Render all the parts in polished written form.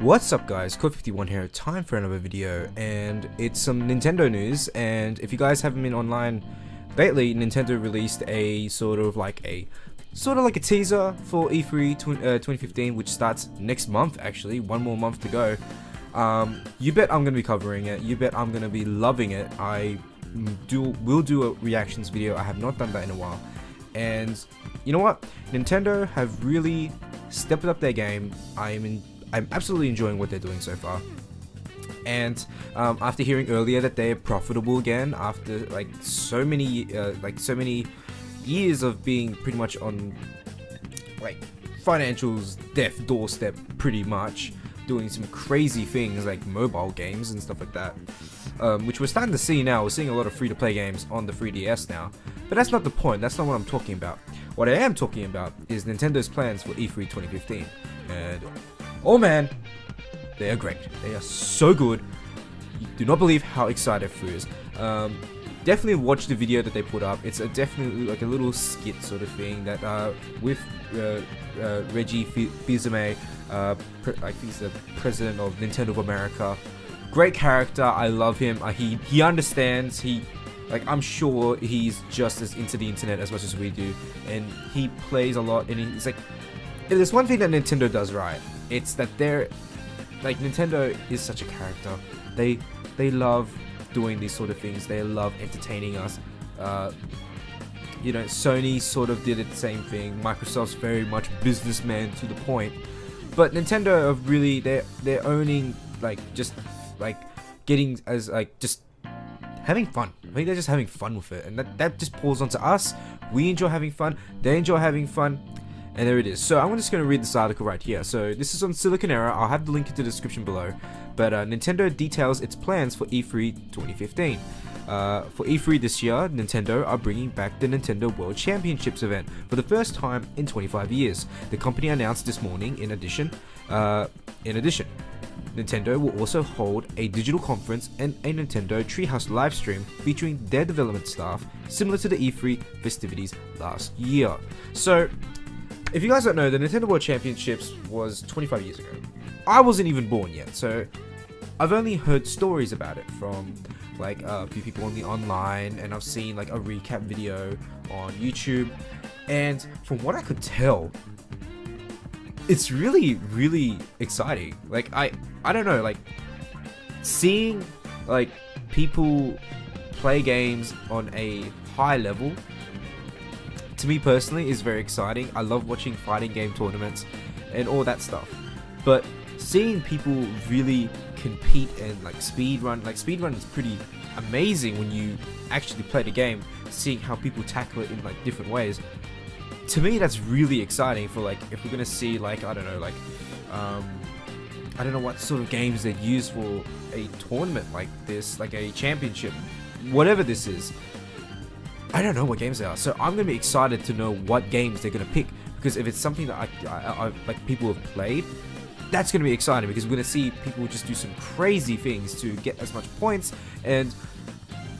What's up guys, Code51 here, time for another video, and it's some Nintendo news. And if you guys haven't been online lately, Nintendo released a sort of like a teaser for E3 2015, which starts next month. Actually, one more month to go. You bet I'm gonna be covering it, you bet I'm gonna be loving it. Will do a reactions video. I have not done that in a while, and you know what, Nintendo have really stepped up their game. I'm absolutely enjoying what they're doing so far. And after hearing earlier that they're profitable again after like so many years of being pretty much on like financials death doorstep, pretty much doing some crazy things like mobile games and stuff like that, which we're starting to see now. We're seeing a lot of free-to-play games on the 3DS now, but that's not the point. That's not what I'm talking about. What I am talking about is Nintendo's plans for E3 2015, and oh man, they are great. They are so good. You do not believe how excited Fu is. Definitely watch the video that they put up. It's definitely like a little skit sort of thing that with Reggie Fils-Aimé, I think he's the president of Nintendo of America. Great character. I love him. He understands. I'm sure he's just as into the internet as much as we do, and he plays a lot. And he's like, if there's one thing that Nintendo does right, it's that Nintendo is such a character. They love doing these sort of things. They love entertaining us. Sony sort of did it the same thing. Microsoft's very much businessman to the point, but Nintendo are really they're owning just having fun. I think they're just having fun with it, and that just pulls onto us. We enjoy having fun. They enjoy having fun. And there it is. So I'm just going to read this article right here. So this is on Silicon Era. I'll have the link in the description below. But Nintendo details its plans for E3 2015. For E3 this year, Nintendo are bringing back the Nintendo World Championships event for the first time in 25 years. The company announced this morning. In addition, Nintendo will also hold a digital conference and a Nintendo Treehouse livestream featuring their development staff, similar to the E3 festivities last year. So, if you guys don't know, the Nintendo World Championships was 25 years ago. I wasn't even born yet, so I've only heard stories about it from a few people on the online, and I've seen a recap video on YouTube. And from what I could tell, it's really, really exciting. I don't know, seeing people play games on a high level, to me personally, is very exciting. I love watching fighting game tournaments and all that stuff, but seeing people really compete and speedrun is pretty amazing when you actually play the game. Seeing how people tackle it in different ways, to me that's really exciting. For if we're gonna see I don't know what sort of games they'd use for a tournament like this, a championship, whatever this is. I don't know what games they are, so I'm gonna be excited to know what games they're gonna pick, because if it's something that I people have played, that's gonna be exciting, because we're gonna see people just do some crazy things to get as much points, and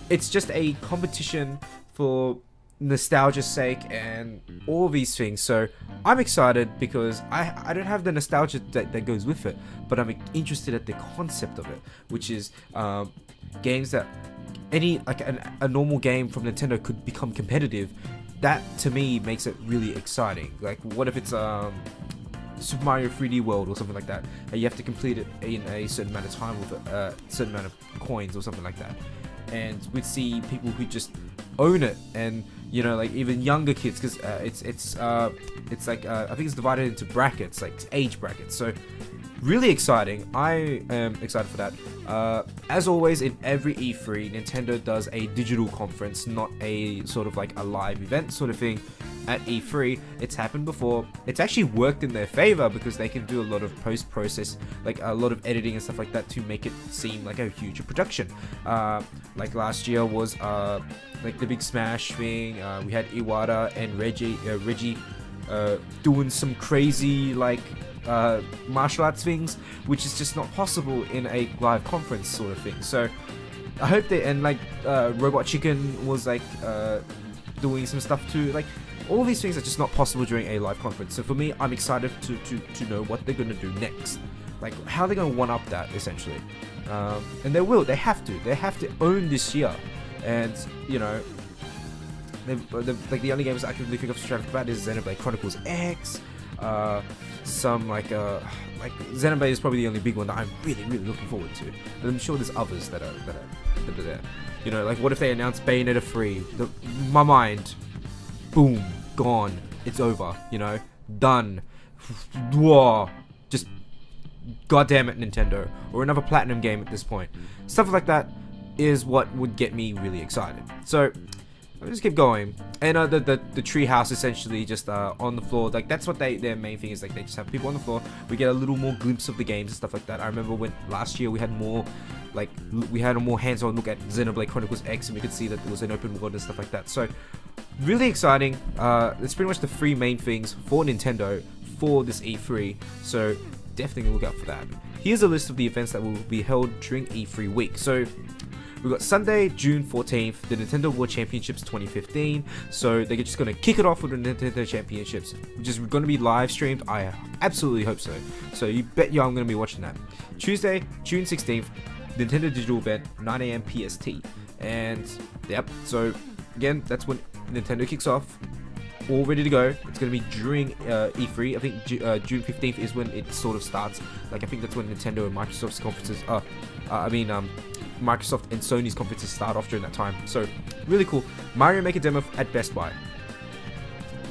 it's just a competition for nostalgia's sake and all these things. So I'm excited because I don't have the nostalgia that goes with it, but I'm interested at the concept of it, which is games that a normal game from Nintendo could become competitive. That to me makes it really exciting. What if it's Super Mario 3D World or something like that, and you have to complete it in a certain amount of time with a certain amount of coins or something like that, and we'd see people who just own it, and even younger kids, because I think it's divided into brackets, age brackets. So really exciting. I am excited for that. As always, in every E3, Nintendo does a digital conference, not a sort of a live event sort of thing at E3. It's happened before. It's actually worked in their favor, because they can do a lot of post-process, a lot of editing and stuff like that, to make it seem like a huge production. Last year was the big Smash thing. We had Iwata and Reggie doing some crazy martial arts things, which is just not possible in a live conference sort of thing. So I hope they, and Robot Chicken was doing some stuff too. All these things are just not possible during a live conference. So for me, I'm excited to know what they're gonna do next. Like, how are they going to one up that essentially? And they will. They have to own this year. And you know, like the only games I can really think of straight off the bat is Xenoblade Chronicles X. Some like Xenoblade is probably the only big one that I'm really looking forward to. But I'm sure there's others that are there. You know, like what if they announce Bayonetta 3? My mind, boom, gone. It's over. You know, done. Whoa, just goddamn it, Nintendo, or another Platinum game at this point. Stuff like that is what would get me really excited. So I'll just keep going. And the tree house essentially just on the floor, like that's what their main thing is. Like they just have people on the floor. We get a little more glimpse of the games and stuff like that. I remember when last year we had more, like we had a more hands-on look at Xenoblade Chronicles X, and we could see that there was an open world and stuff like that. So really exciting. It's pretty much the three main things for Nintendo for this E3. So definitely look out for that. Here's a list of the events that will be held during E3 week. So we've got Sunday, June 14th, the Nintendo World Championships 2015. So they're just going to kick it off with the Nintendo Championships, which is going to be live streamed. I absolutely hope so. So you bet you I'm going to be watching that. Tuesday, June 16th, Nintendo Digital event, 9 AM PST. And yep, so again, that's when Nintendo kicks off. All ready to go. It's going to be during E3. I think June 15th is when it sort of starts. Like I think that's when Nintendo and Microsoft's conferences. Microsoft and Sony's conferences start off during that time. So really cool. Mario Maker demo at Best Buy.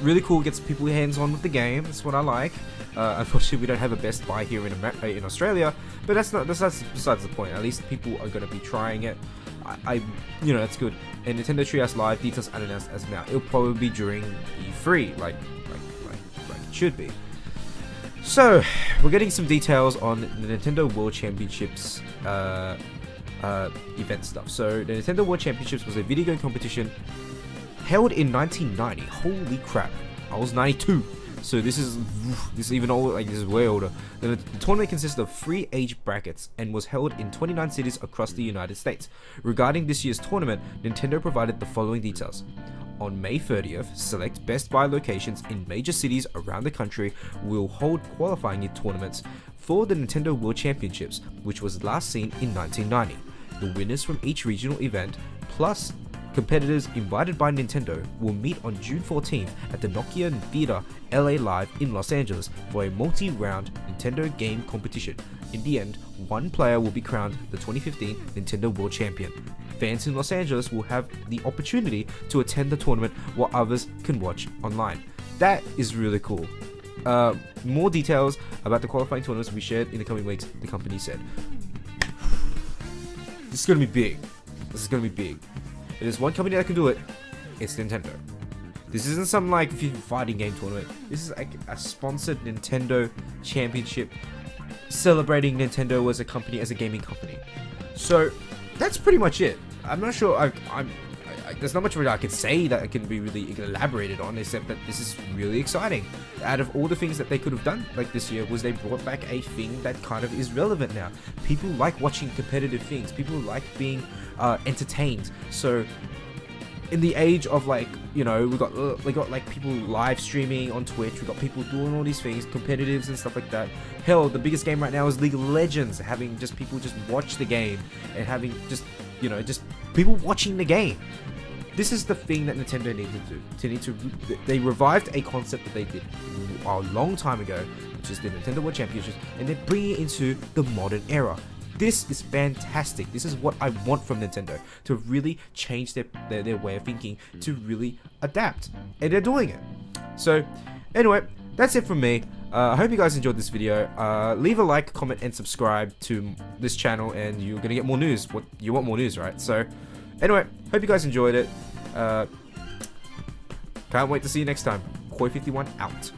Really cool. Gets people hands on with the game. That's what I like. Unfortunately, we don't have a Best Buy here in Australia, but that's besides the point. At least people are going to be trying it. You know, that's good. And Nintendo Treehouse Live details unannounced as of now. It'll probably be during E3, like it should be. So we're getting some details on the Nintendo World Championships event stuff. So the Nintendo World Championships was a video game competition held in 1990. Holy crap! I was 92. So this is even older, like this is way older. The tournament consisted of 3 age brackets and was held in 29 cities across the United States. Regarding this year's tournament, Nintendo provided the following details. On May 30th, select Best Buy locations in major cities around the country will hold qualifying tournaments for the Nintendo World Championships, which was last seen in 1990. The winners from each regional event, plus competitors invited by Nintendo, will meet on June 14th at the Nokia Theater LA Live in Los Angeles for a multi-round Nintendo game competition. In the end, one player will be crowned the 2015 Nintendo World Champion. Fans in Los Angeles will have the opportunity to attend the tournament while others can watch online. That is really cool. More details about the qualifying tournaments will be shared in the coming weeks, the company said. This is going to be big. This is going to be big. There's one company that can do it. It's Nintendo. This isn't some like fighting game tournament. This is like a sponsored Nintendo championship celebrating Nintendo as a company, as a gaming company. So that's pretty much it. I'm not sure. There's not much of it I can say that can be really elaborated on, except that this is really exciting. Out of all the things that they could have done like this year, was they brought back a thing that kind of is relevant now. People like watching competitive things. People like being entertained. So in the age of like, you know, we got like people live streaming on Twitch. We got people doing all these things, competitives and stuff like that. Hell, the biggest game right now is League of Legends. Having just people just watch the game and having just, you know, just people watching the game. This is the thing that Nintendo needed to do. They revived a concept that they did a long time ago, which is the Nintendo World Championships, and they're bringing it into the modern era. This is fantastic. This is what I want from Nintendo, to really change their way of thinking, to really adapt, and they're doing it. So anyway, that's it from me. I hope you guys enjoyed this video. Leave a like, comment, and subscribe to this channel, and you're gonna get more news. You want more news, right? So anyway, hope you guys enjoyed it. Can't wait to see you next time. Koi51 out.